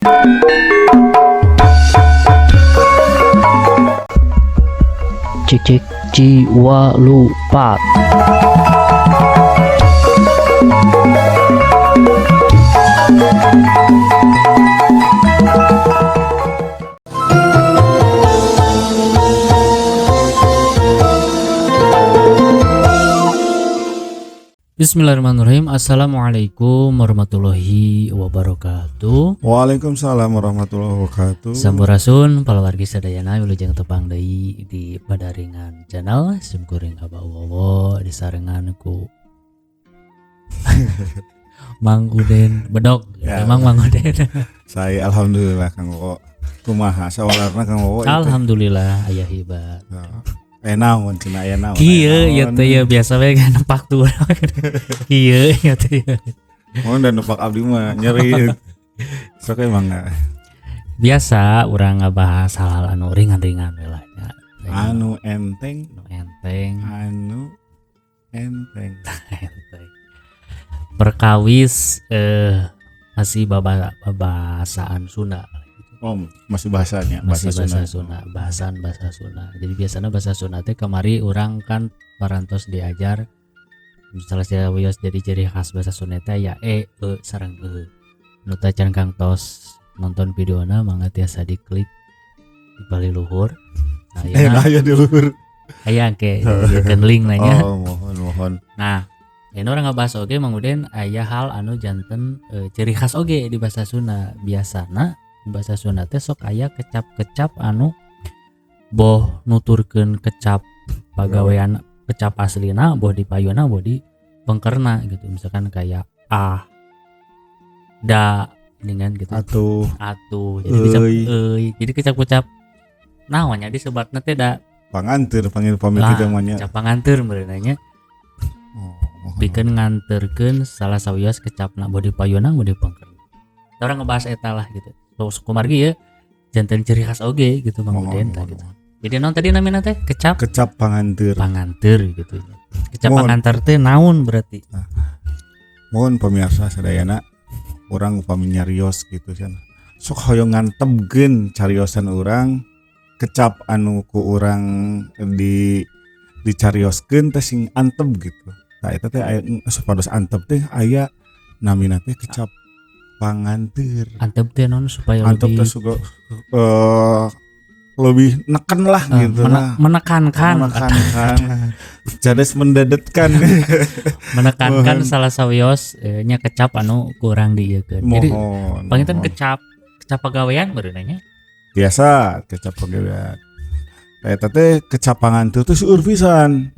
Cek cek jiwa lupa. Bismillahirrahmanirrahim. Assalamualaikum warahmatullahi wabarakatuh. Waalaikumsalam warahmatullahi wabarakatuh. Sampurasun paluwargi sadayana wilujeng tepang deui di Padaringan channel simkuring Abah Wowo disarengan ku Mang Uden Bedog. Ya. Emang Mang Uden. Saya alhamdulillah Kang Wowo. Kumaha sawalarna Kang Wowo? Alhamdulillah aya hibat. Naon cenah aya naon? Kieu ieu teh ya biasa we nempak tuh. Kieu ieu teh. Mun dan nepak abdi mah nyeri. Sok emang Biasa urang ngabahas hal-hal anu ringan-ringan we lah nya. anu enteng, Enteng. enteng. Perkawis masih babasaan Sunda. Oh, masih bahasanya, Masih bahasa Sunda. Sunda, bahasan bahasa Sunda. Jadi biasanya bahasa Sunda teh kamari orang kan parantos diajar salah wios jadi ciri khas bahasa Sunda teh ya sareng nu tacan Kang tos nonton videona mangga tiasa diklik di bali luhur. Nah, Aya di luhur. aya ke diekeun link nanya. Oh, mohon. Nah, ini orang ngebahas oge Mang Uden aya hal anu janten ciri khas oge di bahasa Sunda. Biasana bahasa Sunda teh sok aya kecap-kecap anu boh nuturkeun kecap pagawean kecap aslina boh dipayuna boh di pengkerna gitu. Misalkan kayak da dengan gitu. Atuh. Jadi kecap jadi kecap-kecap naonnya disebatna teh da Panganteur panggil pamit teh mah nya. kecap panganteur beunanya. Pikeun nganterkeun salah sawios kecapna boh dipayuna boh di pengkerna. Orang ngebahas eta lah gitu. Terus kumargi ya jantan ciri khas oge gitu Mang Uden gitu. Jadi naon tadi namanya teh kecap panganteur gitu. Kecap Mohon. panganteur teh naon berarti? Mohon pemirsa sadayana urang upami nyarios gitu kan. Sok hoyong ngantepkeun cariosan urang kecap anu ku urang dicarioskeun teh sing antep gitu. Nah eta teh aya supados antep teh aya namina teh kecap panganteur. Antep teh naon supaya Antep teh suka lebih neken lah gitu lah. menekankan Jades mendadetkan. menekankan salah sawios nya kecap anu kurang dieukeun. Jadi panginten kecap pagawean beunanya. Biasa kecap pagawean. Eta teh kecap panganteur teh seueur pisan.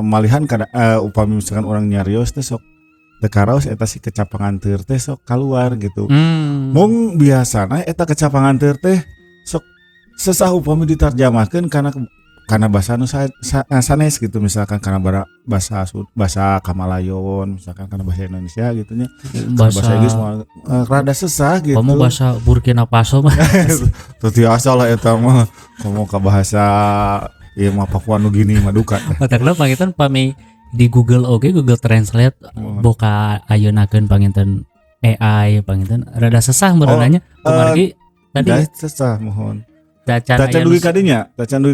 Malihan kada upami misalkan orang nyarios teh sok tekaraos eta si kecap panganteur teh sok keluar gitu. Mung biasana eta kecap panganteur teh sok sesah upami ditarjamahkeun kana basa anu sanes gitu, misalkan kana bahasa Kamalayon, misalkan kana bahasa Indonesia gitu nya. Bahasa Inggris mah rada sesah gitu. Kamu bahasa Burkina Faso mah. Teu tiasa lah eta mah. Kamu ka bahasa ieu mah Papua Nugini mah duka. Matakna panginten pami di Google Google Translate boka ayeuna-keun panginten AI panginten rada sesah beunanya kumargi tadi sesah mohon. Tacan dugi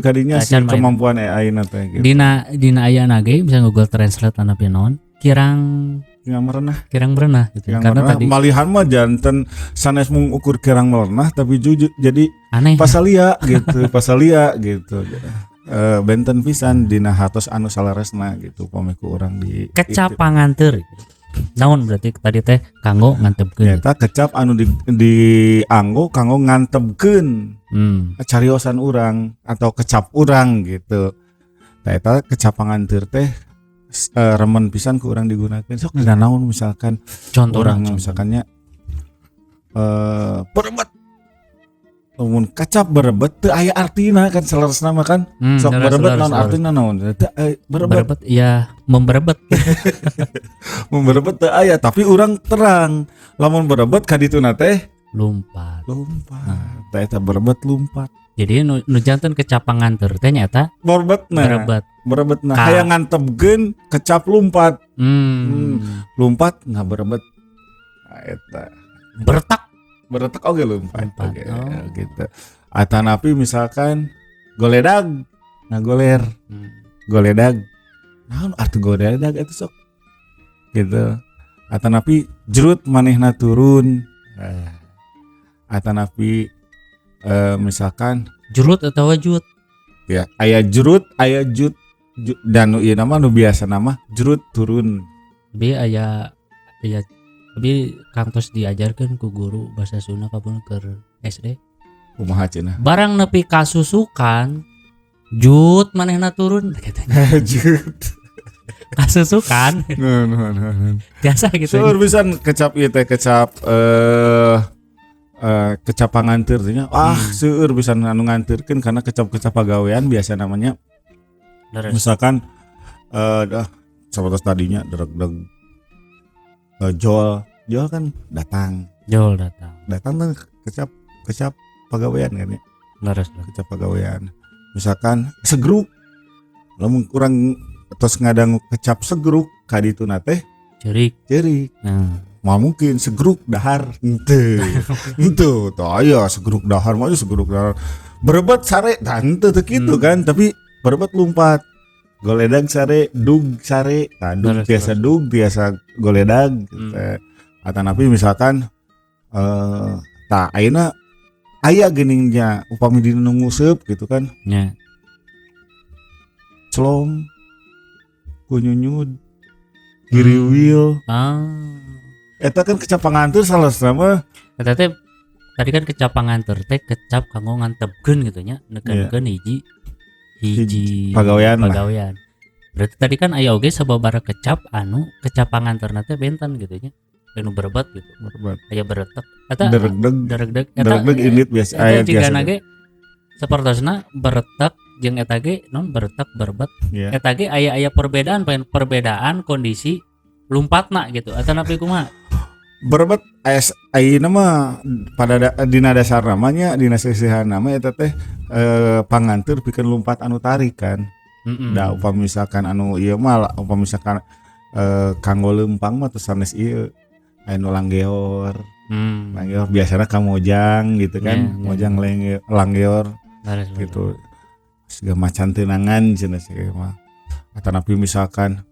kadinya si kemampuan AI na teh gitu. Dina ayeuna ge bisa Google Translate anapi naon kirang merenah gitu. Karena tadi malihan mah janten sanes mung ukur kirang merenah tapi jadi aneh pasalia gitu. Benten pisan dina hatos anu salaresna gitu pamiku urang di kecap panganteur. Naon berarti tadi teh kanggo ngantepkeun. Eta kecap anu dianggo kanggo ngantepkeun cariosan urang atau kecap urang gitu. Nah eta kecap panganteur teh remen pisan ku urang digunakeun. Sok dina naon misalkan contoh urang misalkannya berebet. Mun kecap berebet teu aya artina kan salaresna mah kan. Sok berebet naon artina naon? Berebet ya memberebet. Memberebet teu aya tapi urang terang. Lamun berebet ka dituna teh lompat. Teh eta berebet lompat. Jadi nu janten kecap panganteur teh nyaeta berebetna. Hayang ngantepkeun kecap lompat. Lompat Lompat nggak berebet. Nah, eta bertak Beretek oge lompat. Lompat, Oke, oh. gitu. Atanapi misalkan goledag, ngagoler, goledag. Naon arti goledag itu sok. Gitu. Atanapi jerut manehna turun. Atanapi misalkan Jurut atau wajut? ya aya jerut, aya jut, dan ieu nama nu biasa nama jerut turun. Tapi aya tapi kantos diajarkan ku guru bahasa Sunda kapan ke SD. Kumaha cenah? Barang nepi kasusukan, jut manehna turun katanya. Jut. Kasusukan. Biasa gitu. Seueur pisan kecap ieu teh kecap kecap panganteur teh nya. Seueur pisan anu nganteurkeun karena kecap-kecap pagawean biasa namanya. Misalkan dah sabatas tadinya dereg-deg Jol kan datang kan kecap pagawean kan ya. Kecap pagawean. Misalkan segruk. Lamun kurang tos ngadangu kecap segruk ka dituna teh cerik. Mah mungkin segruk dahar henteu tah aya segruk dahar mah segruk dahar berebet sare tah henteu teh kitu kan, tapi berebet lumpat. Goledag sare, dug sare, dug biasa dug biasa goledag gitu. Atanapi misalkan tah ayeuna aya geuningnya upami dina nu nguseup gitu kan. Nya. Celom, kunyunyud, giriwil. Eta kan kecap panganteur salesna mah. Eta teh tadi kan kecap panganteur teh kecap kanggo ngantepkeun gitu nya, nekankeun hiji pagawean. Berarti tadi kan aya oge sababaraha kecap anu kecap panganteurna teh benten gitu nya. Anu berebat gitu. Aya beretek. Eta dereg-deg init biasa aya biasa. Ge sapertosna beretek jeung eta ge non beretek berebat. Yeah. Eta ge aya perbedaan kondisi lumpatna gitu. Eta napi kumaha? Berebet ayeuna mah pada dina dasar namanya dina sisihan nama eta teh panganteur pikeun lumpat anu tarik kan. Da upami misalkan anu ieu mah upami misalkan kanggo leumpang mah terus sanes ieu anu langgeor. Langgeor biasana ka mojang gitu kan. Mojang langgeor gitu. Segala macan teunangan cenah segala mah. Atanapi misalkan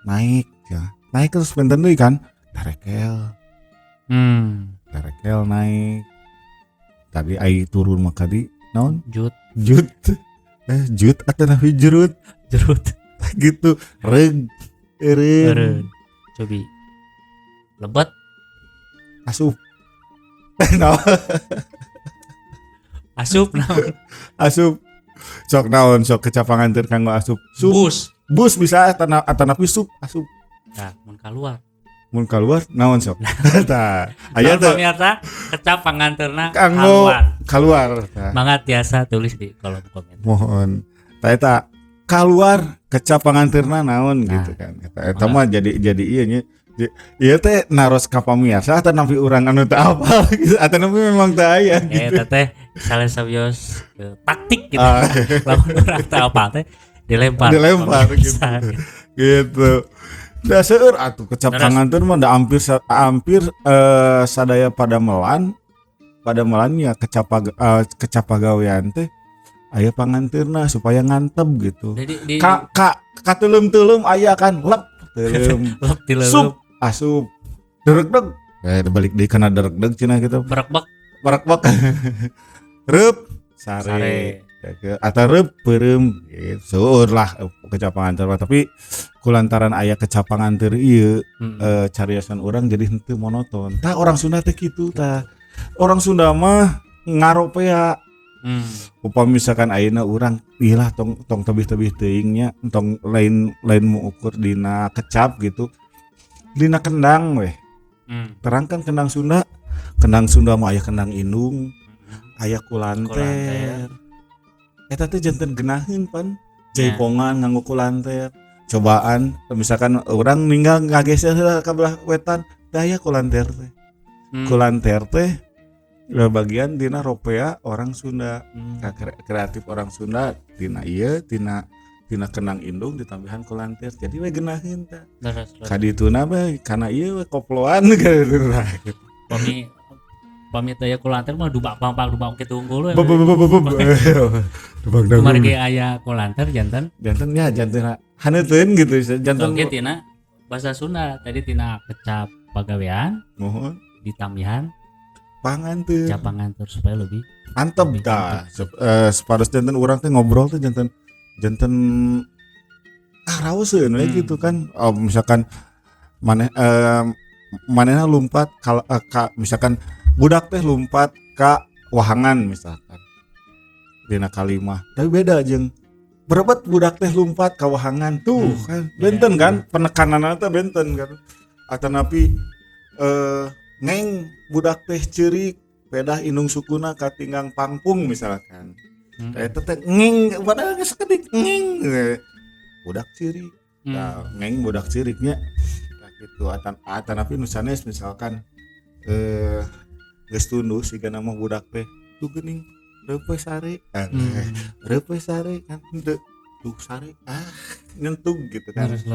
naik ya. Naik terus benten deui kan. Darekel naik. Tadi ai turun maka di naon? Jut atau nabi jerut gitu. Reg cobi lebat asup sok naon sok kecapanganteur kanggo asup bus bisa atau nabi sup asup. Nah, mun kaluar naon sok tah aya teh kecap panganteurna kaluar mangga tiasa tulis di kolom komentar mohon tah eta kaluar kecap panganteurna naon gitu kan eta mah jadi ieu nya ieu teh naros ka pamiarsa teh nampi urang anu teu apal gitu atau nampi memang teu aya gitu eta teh salah sabios taktik gitu lamun urang teu apal teh dilempar gitu. Da seueur atuh kecap panganteur mah da hampir sadaya pada melan nya kecap pagawean teh aya panganteurna supaya ngantep gitu. Ka teulem aya kan lep teulem sup asup dereg-deg balik deui kana dereg-deg cenah gitu. Barak-bak reup sare. Atau reup peureum gitu. Seueur lah kecap panganteur tapi kulantaran aya kecap panganteur ieu cariosan urang jadi henteu monoton. Tah orang Sunda teh kitu tah. Orang Sunda mah ngaropea. Upami misalkan ayeuna urang ieu lah tong tebih-tebih teuing nya tong lain mu ukur dina kecap gitu. Dina kendang weh. Terangkan kendang Sunda mah aya kendang indung, aya kulanter. Eta teh janten geunaheun pan jaipongan nganggo kulanter. Cobaan misalkan orang ninggal ngageser ka belah wetan daya kulanter teh. Kulanter teh bagian dina ropea orang Sunda. Kreatif orang Sunda dina ieu tina kenang indung ditambahan kulanter. Jadi we geunaheun teh. Kadituna bae kana ieu we koploan gitu. pamit aya kulantar mah dubak pampak kitu unggul we. Dubak Kemarin ge aya kulantar janten ya janten haneuteun gitu janten oge tina bahasa Sunda tadi tina kecap pagawean mohon ditamihan panganteur kecap pangantur supaya lebih antep dah sepados janten urang teh ngobrol teh janten raoseun we gitu kan misalkan manehna lumpat misalkan budak teh lumpat ka wahangan misalkan dina kalimah tapi beda jeung berebet budak teh lumpat ka wahangan tuh kan benten kan penekananna teh benten kan atanapi ngeng budak teh ceurik pedah indung sukuna katinggang pangpung misalkan eta teh ngeng padahal geus sakedik ngeng budak ceurik ngeng budak ceuriknya gitu atanapi nu sanes misalkan geus tundus sigana mah budak teh tuh geuning reupeus sare reupeus sare kan teu tuh sare nyentug gitu kan gitu.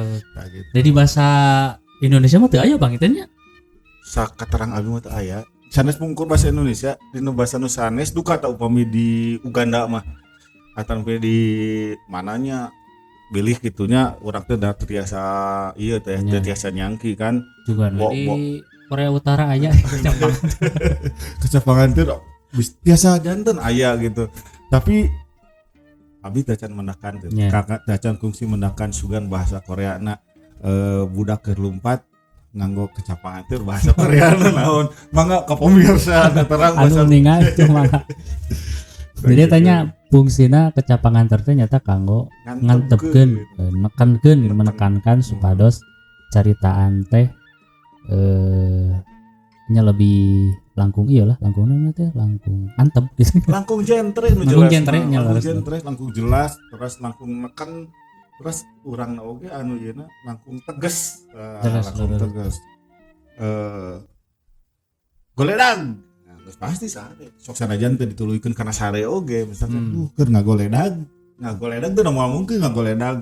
Jadi bahasa Indonesia mah teu aya Bang itu nya sakaterang abi mah teu aya sanes mungkur bahasa Indonesia dina bahasa nu sanes duka ta upami di Uganda mah atanapi di mananya bilih gitunya urang teh da tiasa ieu teh tiasa nyangki kan juga di Korea Utara aya kecapangan teh biasa janten aya gitu tapi abi tacan mendakan teh kakak tacan kungsi mendakan sugan bahasa Koreana budak keur lumpat nganggo kecapangan teh bahasa Koreana naon mangga ka pemirsa terang bahasa ningal cuma jadi tanya fungsina kecapangan ternyata kanggo ngantepkeun nekankeun menekankan supados caritaan teh nya lebih langkung iyalah langkungna teh langkung antep gitu langkung jentre nu jelas langkung jelas terus langkung neken terus urang oge anu yeuna langkung tegas langkung tegas goledag pasti sare sok sanajan teh dituluykeun kana sare oge misalkan keur ngagoledag teh moal mungkin ngagoledag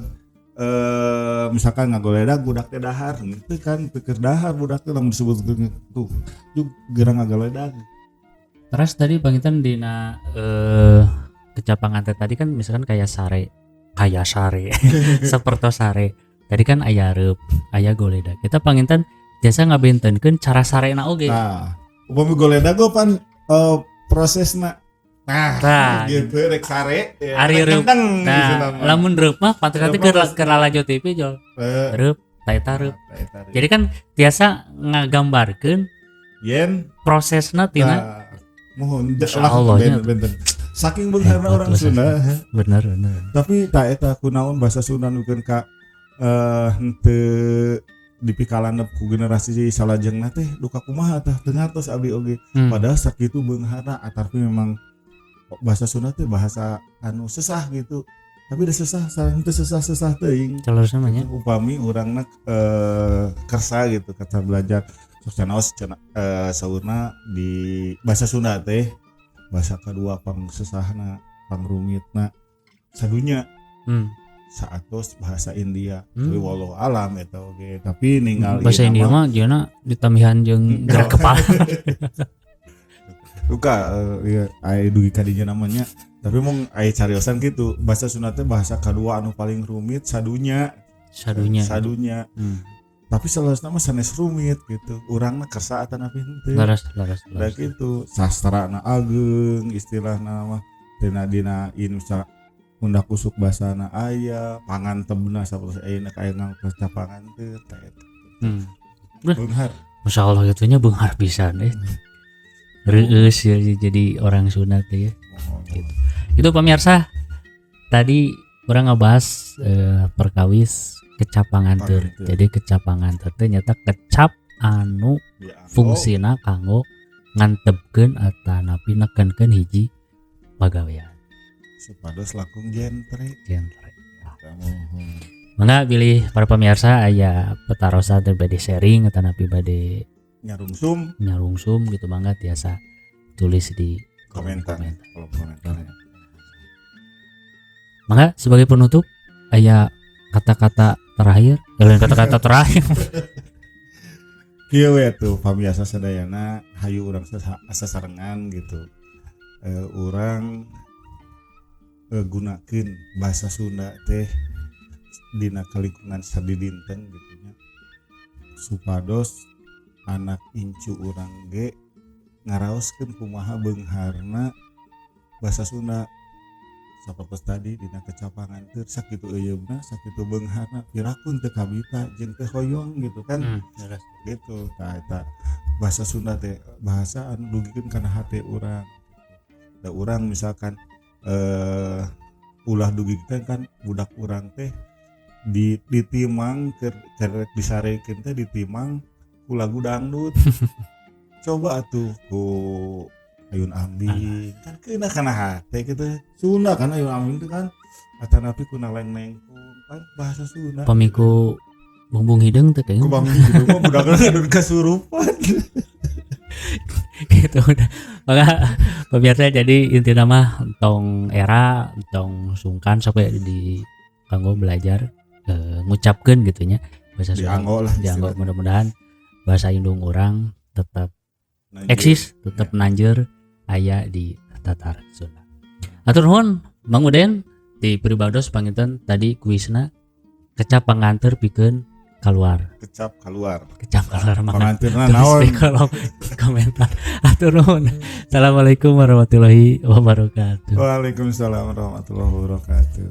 misalkan ngagoledag budak teh dahar gitu kan keur dahar budak teh lamun disebutkeun tuh gerang ngagoledag. Terus tadi Pangitan dina kecapangan teh tadi kan misalkan kayak sare seperti sare tadi kan aya reup aya goledag kita Pangitan biasa ngabentenkeun cara sarena oge. Upami goledag pan prosesna gitu rek sare ari reup lamun reup mah pantes teh keur lalajo TV jol reup taeta reup jadi kan tiasa ngagambarkeun yen prosesna tina mohon Allah benten saking beunghana orang Sunda bener tapi ta eta kunaon bahasa Sunda nukeun ka henteu dipikalan ku generasi salajengna teh duka kumaha tah teu ngartos abdi oge padahal sakitu beunghana atarpi memang bahasa Sunda teh bahasa anu sesah gitu tapi da sesah sareng teu sesah teuing calosna mah nya upami urangna kersa gitu kata belajar sosanaos saurna di bahasa Sunda teh bahasa kedua pang sesahna pang rumitna sadunya saatos bahasa India tapi walau alam eta oge tapi ninggal bahasa India mah jeuna ditamihan jeung gerak kepala luka aya dugi kadinya namanya tapi mung aya cariosan gitu bahasa Sunda teh bahasa kedua anu paling rumit sadunya tapi salasna mah sanes rumit gitu urangna kersa atanapi henteu laras gitu sastrana ageng istilahna mah dina inusah munda kusuk basana aya pangantebna saperti ayeuna kayak kecapangan teh eta beunghar masyaallah gitunya beunghar pisan reueus ya jadi orang Sunda teh ya gitu. Itu pemirsa tadi orang ngebahas perkawis kecapangan teu jadi kecapangan teh ternyata kecap anu fungsina kanggo ngantepkeun atanapi nekenkeun hiji pagawean supados langkung jentre. Mangga pilih para pemirsa aya petarosan teh bade sharing atanapi bade nyarungsum gitu mangga tiasa tulis di komentar. Mangga sebagai penutup aya kata-kata terakhir. kieu we tuh pamiasa sadayana hayu urang sasarengan gitu. Urang gunakeun bahasa Sunda teh dina kalingkungan sadidinten gitu nya. Supados anak incu urang ge ngaraoskeun kumaha beungharna bahasa Sunda. Sapertos tadi dina kecapangan teu sakitu eyeumna sakitu beungharna pirakun teu kabita jeung teu hoyong gitu kan. Gitu tah eta bahasa Sunda teh bahasa anu dugikeun kana hate urang. Da urang misalkan ulah dugi kan budak urang teh ditimang keur disarekeun teh ditimang ku lagu dangdut. Coba atuh ku Ayun Ambing kan kena kana hate gitu Sunda kan Ayun Ambing itu kan atanapi ku naleng-neng kan bahasa Sunda pamiku bumbung hidung teh ku bang gitu mah budakna kadun kasurupan gitu udah. Maka pemirsa jadi inti nama tong era tong sungkan sampai di kanggo belajar ngucapkeun gitunya bahasa Sunda dianggo mudah-mudahan bahasa indung orang tetap eksis tetap nanjeur aya di tatar Sunda. Atur nuhun Mang Uden di Pribados panginten tadi kuisna kecap panganter pikeun keluar panganterna naon kolom komentar. Atur nuhun. Assalamualaikum warahmatullahi wabarakatuh. Waalaikumsalam warahmatullahi wabarakatuh.